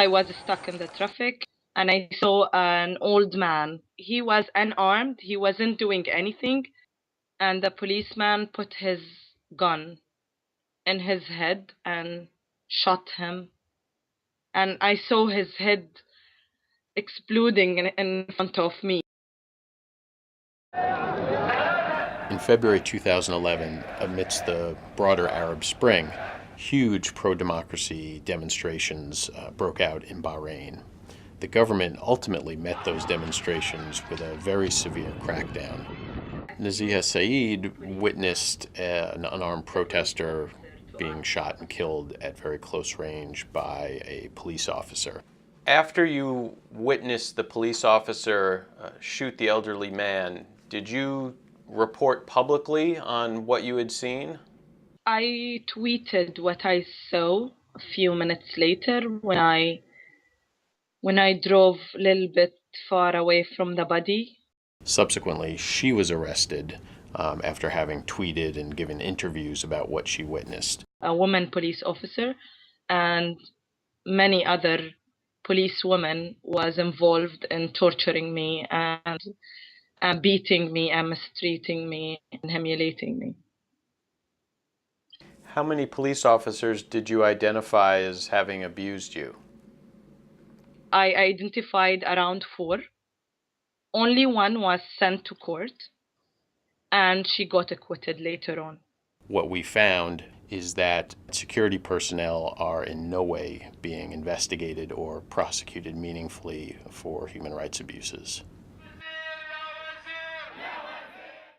I was stuck in the traffic and I saw an old man. He was unarmed, he wasn't doing anything, and the policeman put his gun in his head and shot him. And I saw his head exploding in front of me. In February 2011, amidst the broader Arab Spring, huge pro-democracy demonstrations broke out in Bahrain. The government ultimately met those demonstrations with a very severe crackdown. Naziha Saeed witnessed an unarmed protester being shot and killed at very close range by a police officer. After you witnessed the police officer shoot the elderly man, did you report publicly on what you had seen? I tweeted what I saw a few minutes later when I drove a little bit far away from the body. Subsequently, she was arrested after having tweeted and given interviews about what she witnessed. A woman police officer and many other police women was involved in torturing me and beating me and mistreating me and humiliating me. How many police officers did you identify as having abused you? I identified around 4. Only one was sent to court, and she got acquitted later on. What we found is that security personnel are in no way being investigated or prosecuted meaningfully for human rights abuses.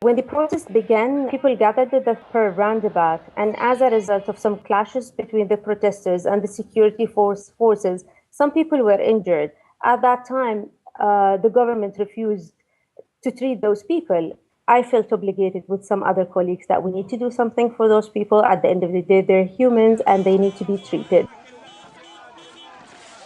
When the protest began, people gathered at the roundabout, and as a result of some clashes between the protesters and the security forces, some people were injured. At that time, the government refused to treat those people. I felt obligated with some other colleagues that we need to do something for those people. At the end of the day, they're humans and they need to be treated.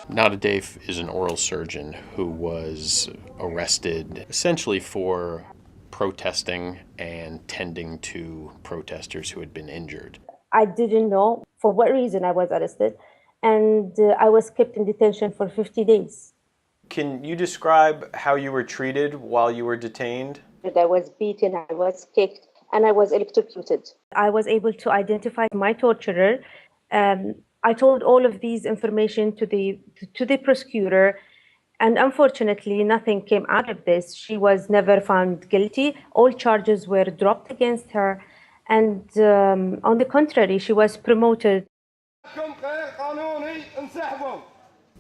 Nada Daif is an oral surgeon who was arrested essentially for protesting and tending to protesters who had been injured. I didn't know for what reason I was arrested, and I was kept in detention for 50 days. Can you describe how you were treated while you were detained? I was beaten, I was kicked, and I was electrocuted. I was able to identify my torturer. I told all of these information to the prosecutor, and unfortunately, nothing came out of this. She was never found guilty. All charges were dropped against her, and on the contrary, she was promoted.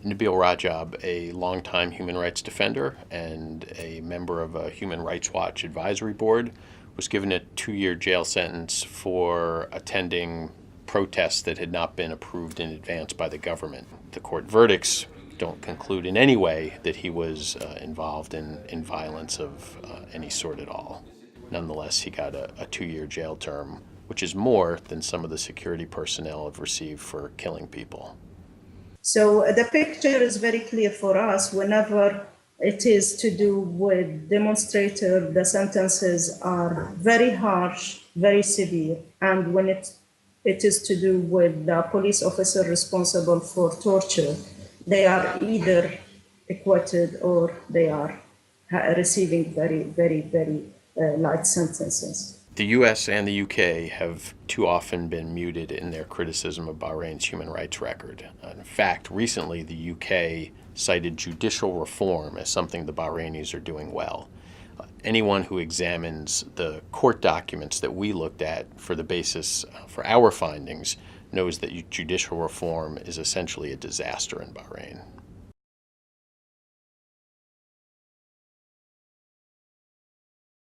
Nabil Rajab, a longtime human rights defender and a member of a Human Rights Watch advisory board, was given a 2-year jail sentence for attending protests that had not been approved in advance by the government. The court verdicts don't conclude in any way that he was involved in violence of any sort at all. Nonetheless, he got a 2-year jail term, which is more than some of the security personnel have received for killing people. So the picture is very clear for us. Whenever it is to do with demonstrators, the sentences are very harsh, very severe. And when it is to do with the police officer responsible for torture, they are either acquitted or they are receiving very, very, very light sentences. The US and the UK have too often been muted in their criticism of Bahrain's human rights record. In fact, recently the UK cited judicial reform as something the Bahrainis are doing well. Anyone who examines the court documents that we looked at for the basis for our findings knows that judicial reform is essentially a disaster in Bahrain.